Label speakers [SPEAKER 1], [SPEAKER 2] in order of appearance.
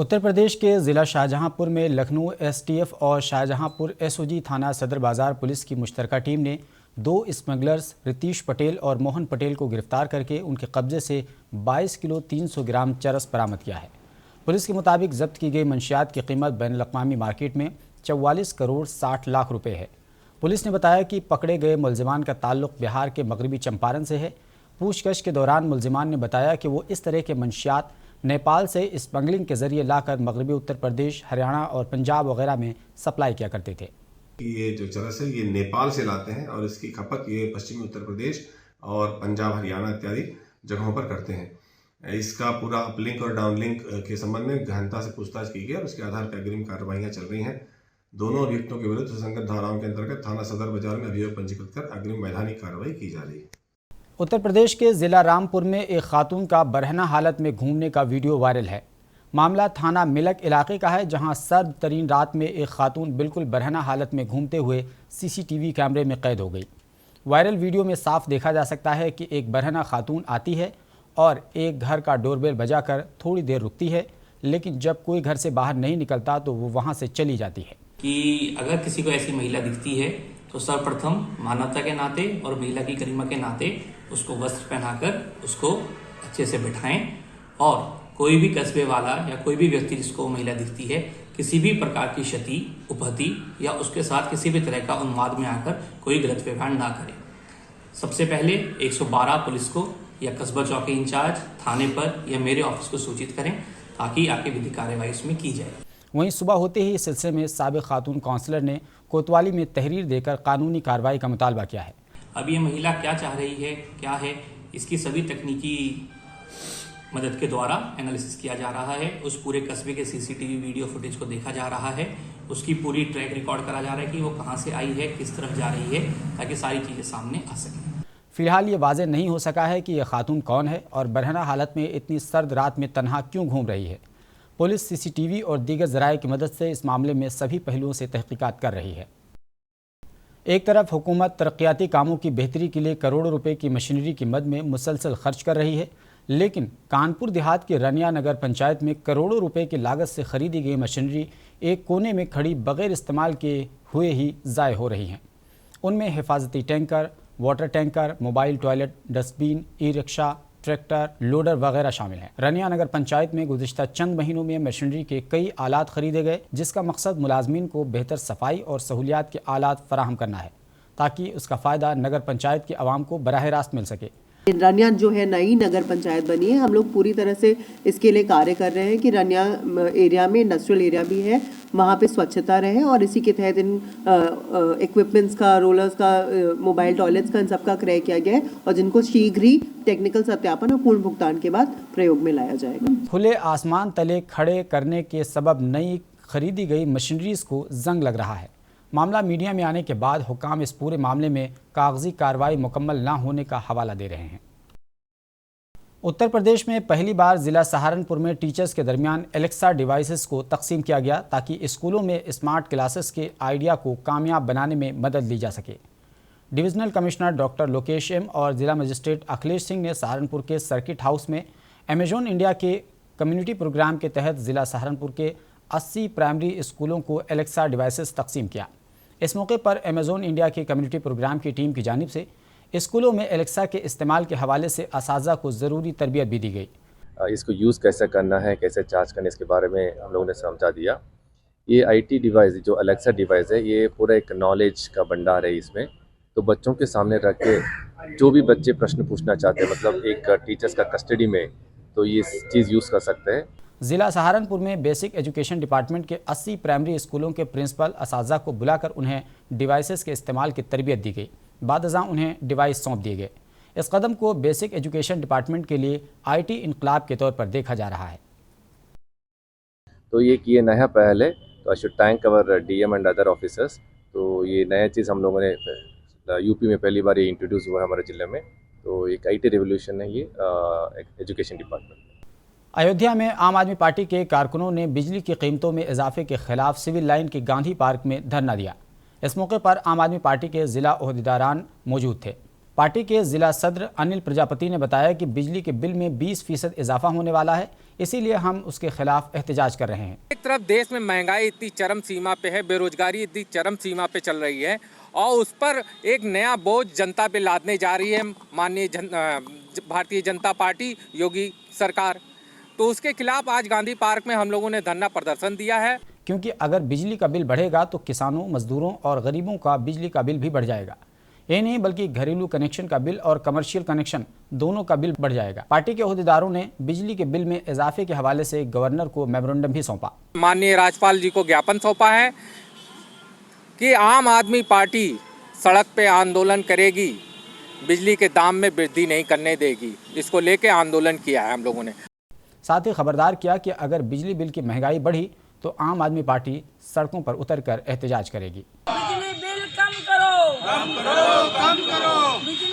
[SPEAKER 1] उत्तर प्रदेश के ज़िला शाहजहांपुर में लखनऊ एसटीएफ और शाहजहांपुर एसओजी थाना सदर बाज़ार पुलिस की मुश्तरका टीम ने 2 स्मगलर्स रितीश पटेल और मोहन पटेल को गिरफ्तार करके उनके कब्जे से 22 किलो 300 ग्राम चरस बरामद किया है। पुलिस के मुताबिक जब्त की गई मंशियात की कीमत बैनुल-अक़वामी मार्केट में 44 करोड़ 60 लाख रुपये है। पुलिस ने बताया कि पकड़े गए मुलजिमान का ताल्लुक बिहार के मगरबी चंपारण से है। पूछताछ के दौरान मुलजिमान ने बताया कि वो इस तरह के मंशियात नेपाल से स्मगलिंग के जरिए लाकर मगरबी उत्तर प्रदेश, हरियाणा और पंजाब वगैरह में सप्लाई किया करते थे।
[SPEAKER 2] ये जो चरस है ये नेपाल से लाते हैं और इसकी खपत ये पश्चिमी उत्तर प्रदेश और पंजाब, हरियाणा इत्यादि जगहों पर करते हैं। इसका पूरा अपलिंक और डाउनलिंक के संबंध में गहनता से पूछताछ की गई और उसके आधार पर अग्रिम कार्रवाइयां चल रही हैं। दोनों अभियुक्तों के विरुद्ध सुसंगत धाराओं के अंतर्गत थाना सदर बाजार में अभियोग पंजीकृत कर अग्रिम वैधानिक कार्रवाई की जा रही है।
[SPEAKER 1] उत्तर प्रदेश के ज़िला रामपुर में एक खातून का बरहना हालत में घूमने का वीडियो वायरल है। मामला थाना मिलक इलाके का है, जहां सर्द तरीन रात में एक खातून बिल्कुल बरहना हालत में घूमते हुए सीसीटीवी कैमरे में कैद हो गई। वायरल वीडियो में साफ देखा जा सकता है कि एक बरहना खातून आती है और एक घर का डोरबेल बजाकर थोड़ी देर रुकती है, लेकिन जब कोई घर से बाहर नहीं निकलता तो वो वहाँ से चली जाती है।
[SPEAKER 3] कि अगर किसी को ऐसी महिला दिखती है तो सर्वप्रथम मानवता के नाते और महिला की गरिमा के नाते उसको वस्त्र पहनाकर उसको अच्छे से बिठाएं और कोई भी कस्बे वाला या कोई भी व्यक्ति जिसको महिला दिखती है किसी भी प्रकार की क्षति, उपहति या उसके साथ किसी भी तरह का उन्माद में आकर कोई गलत व्यवहार ना करे। सबसे पहले 112 पुलिस को या कस्बा चौकी इंचार्ज थाने पर या मेरे ऑफिस को सूचित करें ताकि आगे विधिक कार्रवाई इसमें की जाए।
[SPEAKER 1] वहीं सुबह होते ही इस सिलसिले में साबिक खातून काउंसलर ने कोतवाली में तहरीर देकर कानूनी कार्रवाई का मुतालबा किया है।
[SPEAKER 3] अब ये महिला क्या चाह रही है, क्या है, इसकी सभी तकनीकी मदद के द्वारा एनालिसिस किया जा रहा है। उस पूरे कस्बे के सीसीटीवी वीडियो फुटेज को देखा जा रहा है, उसकी पूरी ट्रैक रिकॉर्ड करा जा रहा है कि वो कहाँ से आई है, किस तरफ जा रही है, ताकि सारी चीज़ें सामने आ सकें।
[SPEAKER 1] फिलहाल ये वाज़ेह नहीं हो सका है कि यह खातून कौन है और बरहना हालत में इतनी सर्द रात में तन्हा क्यों घूम रही है। पुलिस सीसीटीवी और दीगर ज़राए की मदद से इस मामले में सभी पहलुओं से तहकीकात कर रही है। एक तरफ हुकूमत तरक्याती कामों की बेहतरी के लिए करोड़ों रुपए की मशीनरी की मद में मुसलसल खर्च कर रही है, लेकिन कानपुर देहात के रनिया नगर पंचायत में करोड़ों रुपए की लागत से खरीदी गई मशीनरी एक कोने में खड़ी बगैर इस्तेमाल किए हुए ही ज़ाय हो रही हैं। उनमें हिफाजती tanker, water tanker, mobile toilet, dustbin, e rickshaw, tractor, loader वगैरह शामिल हैं। रनिया नगर पंचायत में गुज़िश्ता चंद महीनों में मशीनरी के कई आलात खरीदे गए, जिसका मकसद मुलाजमीन को बेहतर सफाई और सहूलियात के आलात फराहम करना है ताकि उसका फ़ायदा नगर पंचायत के अवाम को बराह रास्त मिल सके।
[SPEAKER 4] रनिया जो है नई नगर पंचायत बनी है, हम लोग पूरी तरह से इसके लिए कार्य कर रहे हैं कि रनिया एरिया में इंडस्ट्रियल एरिया भी है, वहाँ पे स्वच्छता रहे और इसी के तहत इन इक्विपमेंट्स का, रोलर्स का, मोबाइल टॉयलेट्स का, इन सब का क्रय किया गया है और जिनको शीघ्र ही टेक्निकल सत्यापन और पूर्ण भुगतान के बाद प्रयोग में लाया जाएगा।
[SPEAKER 1] खुले आसमान तले खड़े करने के सबब नई खरीदी गई मशीनरीज को जंग लग रहा है। मामला मीडिया में आने के बाद हुकाम इस पूरे मामले में कागजी कार्रवाई मुकम्मल ना होने का हवाला दे रहे हैं। उत्तर प्रदेश में पहली बार ज़िला सहारनपुर में टीचर्स के दरमियान एलेक्सा डिवाइसेस को तकसीम किया गया ताकि स्कूलों में स्मार्ट क्लासेस के आइडिया को कामयाब बनाने में मदद ली जा सके। Divisional commissioner doctor Lokesh M और ज़िला मजिस्ट्रेट अखिलेश सिंह ने सहारनपुर के सर्किट हाउस में अमेजॉन इंडिया के कम्युनिटी प्रोग्राम के तहत ज़िला सहारनपुर के 80 प्राइमरी स्कूलों को एलेक्सा डिवाइसेस तकसीम किया। इस मौके पर अमेजॉन इंडिया के कम्युनिटी प्रोग्राम की टीम की जानिब से स्कूलों में एलेक्सा के इस्तेमाल के हवाले से असातिज़ा को ज़रूरी तरबियत भी दी गई।
[SPEAKER 5] इसको यूज़ कैसे करना है, कैसे चार्ज करना है, इसके बारे में हम लोगों ने समझा दिया। ये आईटी डिवाइस जो एलेक्सा डिवाइस है, ये पूरा एक नॉलेज का भंडार है। इसमें तो बच्चों के सामने रख के जो भी बच्चे प्रश्न पूछना चाहते हैं, मतलब एक टीचर्स का कस्टडी में, तो ये चीज़ यूज़ कर सकते हैं।
[SPEAKER 1] ज़िला सहारनपुर में बेसिक एजुकेशन डिपार्टमेंट के 80 प्राइमरी स्कूलों के प्रिंसिपल असातिज़ा को बुलाकर उन्हें डिवाइसेस के इस्तेमाल की तरबियत दी गई। बादशाह उन्हें डिवाइस सौंप दिए गए। इस कदम को बेसिक एजुकेशन डिपार्टमेंट के लिए आईटी इनकलाब के तौर पर देखा जा रहा है।
[SPEAKER 5] तो ये किए नया पहल है, तो I should thank our DM and other officers. तो ये नया चीज़ हम लोगों ने यूपी में पहली बार ये इंट्रोड्यूस हुआ है हमारे ज़िले में। तो एक आईटी रेवोल्यूशन है ये एजुकेशन डिपार्टमेंट।
[SPEAKER 1] अयोध्या में आम आदमी पार्टी के कारकुनों ने बिजली की कीमतों में इजाफे के खिलाफ सिविल लाइन के गांधी पार्क में धरना दिया। इस मौके पर आम आदमी पार्टी के ज़िला ओहदेदारान मौजूद थे। पार्टी के जिला सदर अनिल प्रजापति ने बताया कि बिजली के बिल में 20% इजाफा होने वाला है, इसीलिए हम उसके खिलाफ एहतजाज कर रहे हैं।
[SPEAKER 6] एक तरफ देश में महंगाई इतनी चरम सीमा पे है, बेरोजगारी इतनी चरम सीमा पे चल रही है और उस पर एक नया बोझ जनता पे लादने जा रही है माननीय भारतीय जनता पार्टी, योगी सरकार। तो उसके खिलाफ आज गांधी पार्क में हम लोगों ने धरना प्रदर्शन दिया है।
[SPEAKER 1] क्योंकि अगर बिजली का बिल बढ़ेगा तो किसानों, मजदूरों और गरीबों का बिजली का बिल भी बढ़ जाएगा। ये नहीं बल्कि घरेलू कनेक्शन का बिल और कमर्शियल कनेक्शन दोनों का बिल बढ़ जाएगा। पार्टी के अहदेदारों ने बिजली के बिल में इजाफे के हवाले से गवर्नर को मेमोरेंडम भी सौंपा।
[SPEAKER 6] माननीय राज्यपाल जी को ज्ञापन सौंपा है कि आम आदमी पार्टी सड़क पे आंदोलन करेगी, बिजली के दाम में वृद्धि नहीं करने देगी। इसको लेके आंदोलन किया है हम लोगों ने।
[SPEAKER 1] साथ ही खबरदार किया कि अगर बिजली बिल की महंगाई बढ़ी तो आम आदमी पार्टी सड़कों पर उतरकर एहतजाज करेगी।
[SPEAKER 7] बिजली बिल कम करो, कम करो, कम करो।